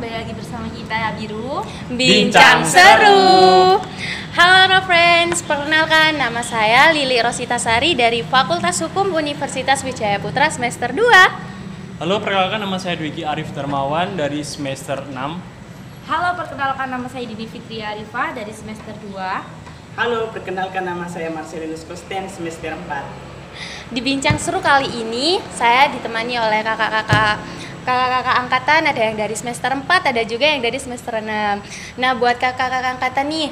kembali lagi bersama kita Biru Bincang Seru. Halo friends, perkenalkan nama saya Lili Rosita Sari dari Fakultas Hukum Universitas Wijaya Putra semester 2. Halo, perkenalkan nama saya Dwiki Arif Darmawan dari semester 6. Halo, perkenalkan nama saya Didi Fitri Arifah dari semester 2. Halo, perkenalkan nama saya Marcelinus Kosten semester 4. Di Bincang Seru kali ini saya ditemani oleh kakak-kakak angkatan, ada yang dari semester 4, ada juga yang dari semester 6. Nah, buat kakak-kakak angkatan nih,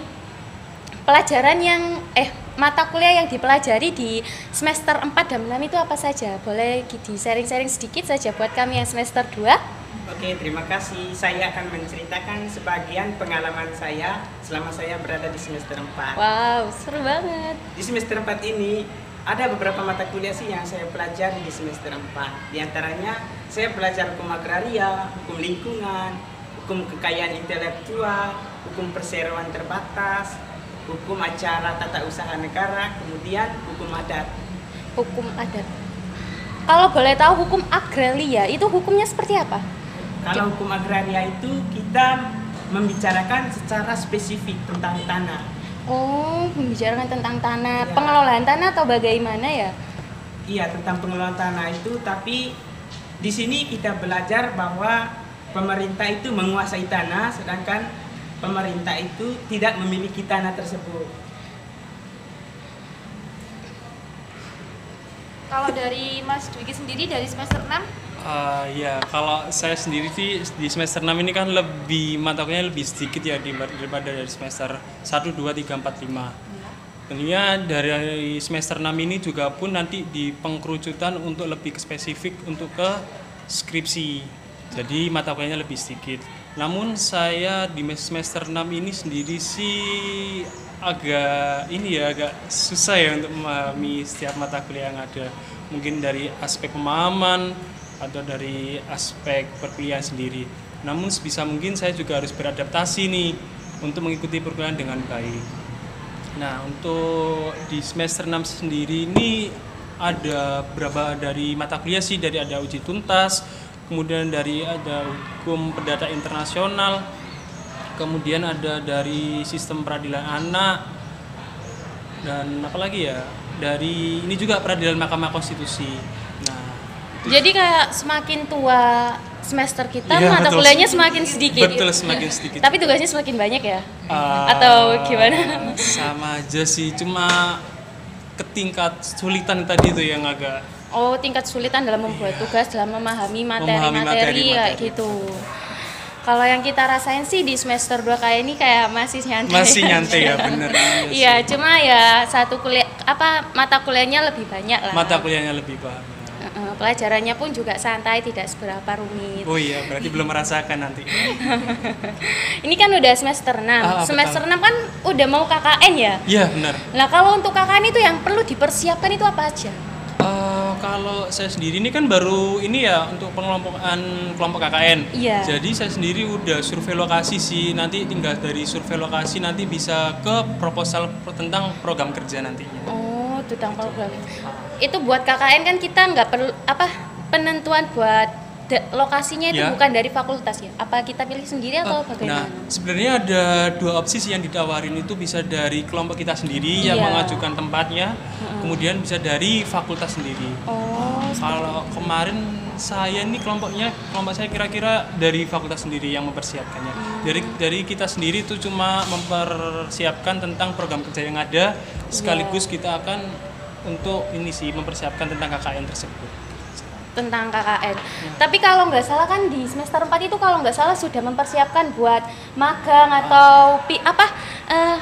mata kuliah yang dipelajari di semester 4 dan 6 itu apa saja? Boleh di sharing-sharing sedikit saja buat kami yang semester 2? Oke, terima kasih. Saya akan menceritakan sebagian pengalaman saya selama saya berada di semester 4. Wow, seru banget. Di semester 4 ini ada beberapa mata kuliah sih yang saya pelajari di semester 4. Di antaranya saya belajar hukum agraria, hukum lingkungan, hukum kekayaan intelektual, hukum perseroan terbatas, hukum acara tata usaha negara, kemudian hukum adat. Hukum adat. Kalau boleh tahu hukum agraria itu hukumnya seperti apa? Kalau hukum agraria itu kita membicarakan secara spesifik tentang tanah. Oh, membicarakan tentang tanah, Ya. pengelolaan tanah atau bagaimana ya? Iya, tentang pengelolaan tanah itu, tapi di sini kita belajar bahwa pemerintah itu menguasai tanah, sedangkan pemerintah itu tidak memiliki tanah tersebut. Kalau dari Mas Dwiki sendiri dari semester 6? Ya, kalau saya sendiri sih di semester 6 ini kan mata kuliahnya lebih sedikit ya daripada dari semester 1, 2, 3, 4, 5. Tentunya dari semester 6 ini juga pun nanti di pengkerucutan untuk lebih spesifik untuk ke skripsi. Jadi mata kuliahnya lebih sedikit. Namun saya di semester 6 ini sendiri sih agak susah ya untuk memahami setiap mata kuliah yang ada. Mungkin dari aspek pemahaman atau dari aspek perkuliahan sendiri. Namun sebisa mungkin saya juga harus beradaptasi nih untuk mengikuti perkuliahan dengan baik. Nah, untuk di semester 6 sendiri ini ada beberapa dari mata kuliah sih, dari ada uji tuntas, kemudian dari ada hukum perdata internasional, kemudian ada dari sistem peradilan anak, dan apalagi ya, dari ini juga peradilan Mahkamah Konstitusi. Jadi kayak semakin tua semester kita, Iya, mata betul. kuliahnya semakin sedikit. Betul, semakin sedikit. Tapi tugasnya semakin banyak ya? Atau gimana? Sama aja sih, cuma ketingkat sulitan tadi itu yang agak. Oh, tingkat kesulitan dalam membuat tugas, dalam memahami materi-materi materi. kayak gitu. Kalau yang kita rasain sih di semester 2 kayak ini kayak masih nyantai. Masih nyantai ya, bener. Iya, cuma ya mata kuliahnya lebih banyak lah. Mata kuliahnya lebih banyak. Pelajarannya pun juga santai, tidak seberapa rumit. Oh iya, berarti belum merasakan nanti. Ini kan udah semester 6. Semester 6 kan udah mau KKN ya? Iya, benar. Nah, kalau untuk KKN itu yang perlu dipersiapkan itu apa aja? Kalau saya sendiri ini kan baru ini ya untuk pengelompokan kelompok KKN. Iya. Jadi saya sendiri udah survei lokasi sih. Nanti tinggal dari survei lokasi nanti bisa ke proposal tentang program kerja nantinya. Oh, tentang program. Itu buat KKN kan kita nggak perlu penentuan buat lokasinya itu Ya. bukan dari fakultas ya? Apa kita pilih sendiri atau bagaimana? Nah, sebenarnya ada dua opsi sih yang ditawarin, itu bisa dari kelompok kita sendiri yang Iya. mengajukan tempatnya, kemudian bisa dari fakultas sendiri. Oh, Kalau kemarin saya ini kelompok saya kira-kira dari fakultas sendiri yang mempersiapkannya. Dari kita sendiri itu cuma mempersiapkan tentang program kerja yang ada, sekaligus kita akan untuk ini sih mempersiapkan tentang KKN tersebut. tentang KKN. Tapi kalau nggak salah kan di semester 4 itu kalau nggak salah sudah mempersiapkan buat magang atau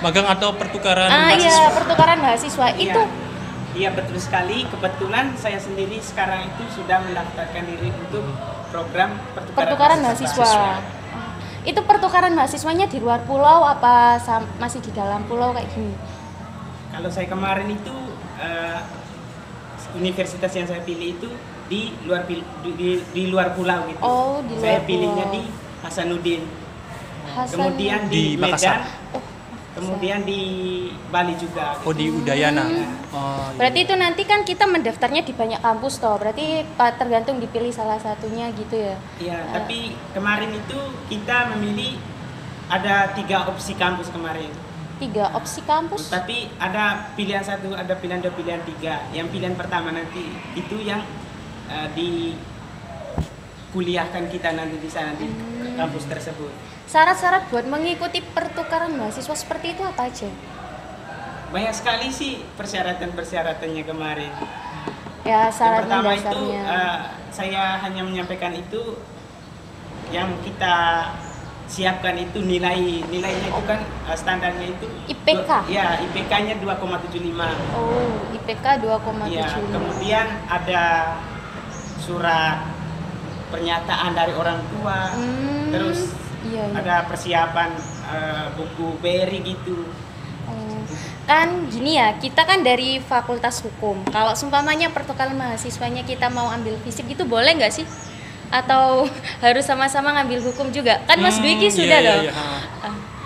Magang atau pertukaran iya, mahasiswa. pertukaran mahasiswa itu. Iya, betul sekali. Kebetulan saya sendiri sekarang itu sudah mendaftarkan diri untuk program Pertukaran mahasiswa. Itu pertukaran mahasiswanya di luar pulau apa masih di dalam pulau kayak gini? Kalau saya kemarin itu universitas yang saya pilih itu di luar pulau gitu. Oh, di luar Saya pulau. pilihnya di Hasanuddin. Hasan. Kemudian Di di Makassar. Medan. Oh, Kemudian di Bali juga. Oh, di Udayana. Iya. Oh, iya. Berarti itu nanti kan kita mendaftarnya di banyak kampus toh. Berarti tergantung dipilih salah satunya gitu ya. Iya, tapi kemarin itu kita memilih ada 3 opsi kampus kemarin. 3 opsi kampus. Tapi ada pilihan 1, ada pilihan 2, pilihan 3. Yang pilihan pertama nanti itu yang dikuliahkan kita nanti di sana di kampus tersebut. Syarat-syarat buat mengikuti pertukaran mahasiswa seperti itu apa aja? Banyak sekali sih persyaratan-persyaratannya kemarin. Ya, syarat Yang pertama itu mendasarnya. saya hanya menyampaikan itu yang kita siapkan itu nilainya itu kan standarnya itu IPK? Ya, IPK-nya 2,75. Oh, IPK 2,75. Ya, kemudian ada surat pernyataan dari orang tua, terus iya. ada persiapan buku BRI gitu. Oh, kan gini ya, kita kan dari Fakultas Hukum. Kalau seumpamanya pertukaran mahasiswanya kita mau ambil fisik gitu boleh nggak sih? Atau harus sama-sama ngambil hukum juga? Kan Mas Dwiki sudah iya, dong. iya.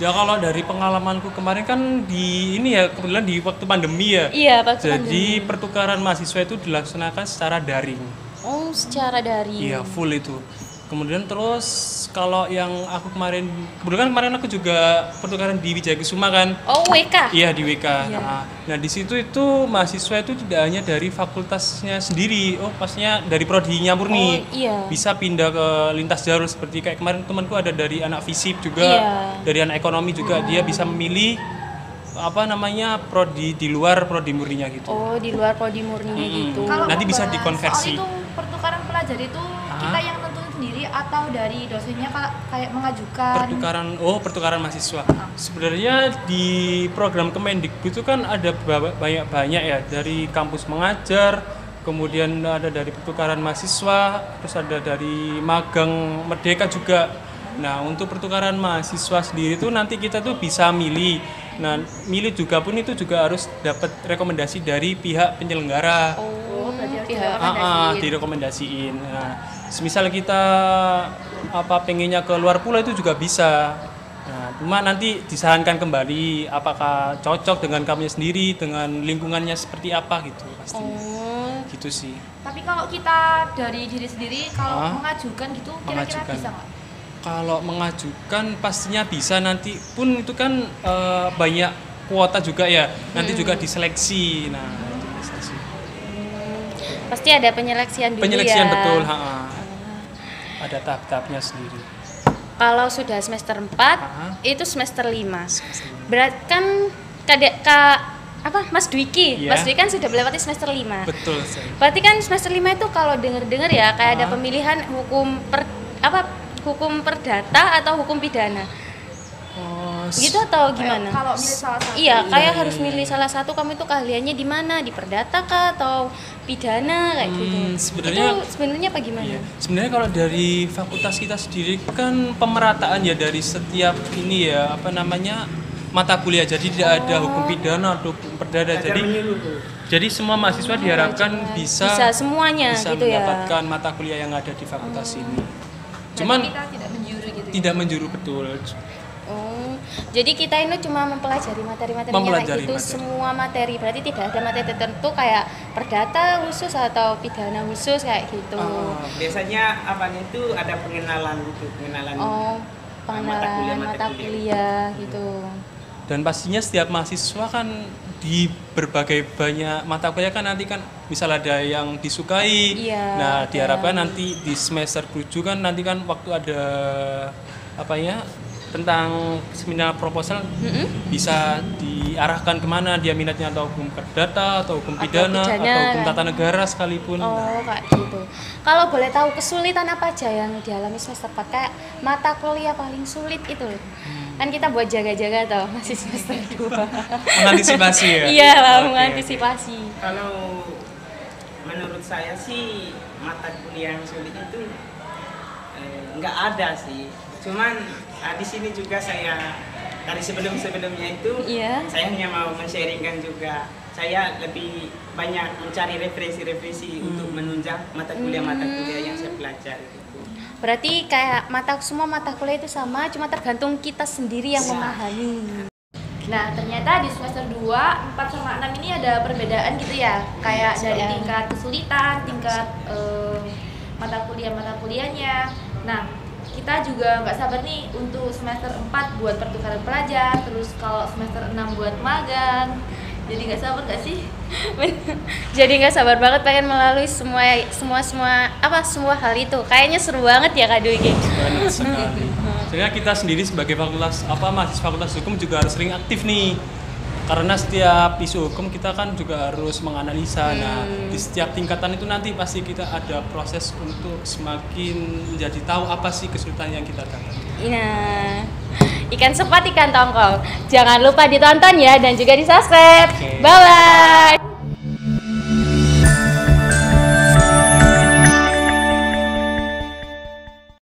Ya kalau dari pengalamanku kemarin kan di ini ya kebetulan di waktu pandemi ya. Iya, waktu Jadi pandemi. pertukaran mahasiswa itu dilaksanakan secara daring. Oh, secara daring. Iya, full itu. Kemudian terus kalau yang aku kebetulan kemarin aku juga pertukaran di Wijaya Kusuma kan. Oh, WK. Iya, di WK. Iya. Nah, di situ itu mahasiswa itu tidak hanya dari fakultasnya sendiri, pastinya dari prodinya murni. Oh, iya. Bisa pindah ke lintas jalur seperti kayak kemarin temanku ada dari anak FISIP juga, Iya. dari anak ekonomi juga, dia bisa memilih prodi di luar prodi murninya gitu. Oh, di luar prodi murninya gitu. Kalau Nanti bisa membahas dikonversi. Soal itu pertukaran pelajar itu kita yang nentuin sendiri atau dari dosennya kayak mengajukan? Pertukaran mahasiswa. Sebenarnya di program Kemendikbud itu kan ada banyak ya, dari kampus mengajar, kemudian ada dari pertukaran mahasiswa, terus ada dari magang merdeka juga. Nah, untuk pertukaran mahasiswa sendiri itu nanti kita tuh bisa milih. Nah, milih juga pun itu juga harus dapat rekomendasi dari pihak penyelenggara. Oh, berarti harus pihak Direkomendasiin. Nah, semisal kita pengennya ke luar pulau itu juga bisa. Nah, cuma nanti disarankan kembali apakah cocok dengan kamunya sendiri, dengan lingkungannya seperti apa gitu pastinya. Oh, Gitu sih. Tapi kalau kita dari diri sendiri kalau Ah, mengajukan gitu kira-kira mengajukan. bisa nggak? Kalau mengajukan pastinya bisa, nanti pun itu kan banyak kuota juga ya. Nanti juga diseleksi. Nah, itu bisa sih. pasti ada penyeleksian dulu Penyeleksian ya. betul, ada tahap-tahapnya sendiri. Kalau sudah semester 4, Ah. itu semester 5. Berarti kan Mas Dwiki. Iya. Mas Dwiki kan sudah melewati semester 5. Betul saya. Berarti kan semester 5 itu kalau dengar-dengar ya kayak ada Ah. pemilihan hukum perdata atau hukum pidana. Gitu atau gimana? Kalau milih salah satu. Iya, kayak Iya, harus iya, milih iya. salah satu. Kamu itu keahliannya di mana? Di perdata kah atau pidana kayak gitu? sebenarnya- itu sebenarnya apa gimana? Iya. Sebenarnya kalau dari fakultas kita sendiri kan pemerataan ya dari setiap ini ya mata kuliah. Jadi tidak ada hukum pidana atau hukum perdata. Belajar Jadi menyeluruh. jadi semua mahasiswa diharapkan bisa semuanya bisa gitu ya. mendapatkan mata kuliah yang ada di fakultas ini. Berarti Cuman kita tidak menjuru gitu. tidak menjuru betul. Oh, jadi kita ini cuma mempelajari materi-materinya kayak Mempelajari gitu, materi. semua materi. Berarti tidak ada materi tertentu kayak perdata khusus atau pidana khusus kayak gitu. Biasanya itu ada pengenalan gitu, pengenalan. Oh, mata pengenalan kuliah. mata kuliah gitu. Dan pastinya setiap mahasiswa kan di berbagai banyak mata kuliah kan nanti kan misal ada yang disukai. Iya, Nah, ada. diharapkan nanti di semester 7 kan nanti kan waktu ada tentang seminar proposal bisa diarahkan kemana dia minatnya, atau hukum perdata atau hukum pidana atau hukum kan? tata negara sekalipun. Oh, kayak gitu. Kalau boleh tahu kesulitan apa aja yang dialami semester 4? Kayak mata kuliah paling sulit itu. Kan kita buat jaga-jaga toh masih semester 2. Mengantisipasi ya. Iya, Oke. mengantisipasi. Kalau menurut saya sih mata kuliah yang sulit itu nggak ada sih. Cuman di sini juga saya dari sebelumnya itu Iya. saya hanya mau men-sharingkan juga. Saya lebih banyak mencari referensi untuk menunjang mata kuliah yang saya pelajari. Berarti kayak semua mata kuliah itu sama, cuma tergantung kita sendiri yang Iya. memahami. Nah, ternyata di semester 2, 4 sama 6 ini ada perbedaan gitu ya. Kayak dari tingkat kesulitan, tingkat mata kuliahnya. Nah, kita juga nggak sabar nih untuk semester 4 buat pertukaran pelajar, terus kalau semester 6 buat magang. Jadi nggak sabar nggak sih? Jadi nggak sabar banget pengen melalui semua hal itu. Kayaknya seru banget ya Kak Dwi. Banget sekali. Sebenarnya kita sendiri sebagai mahasiswa fakultas hukum juga harus sering aktif nih. Karena setiap isu hukum kita kan juga harus menganalisa. Nah, di setiap tingkatan itu nanti pasti kita ada proses untuk semakin menjadi tahu apa sih kesulitan yang kita dapat. Nah, ikan sepat ikan tongkol. Jangan lupa ditonton ya dan juga di-subscribe. Oke. Bye bye.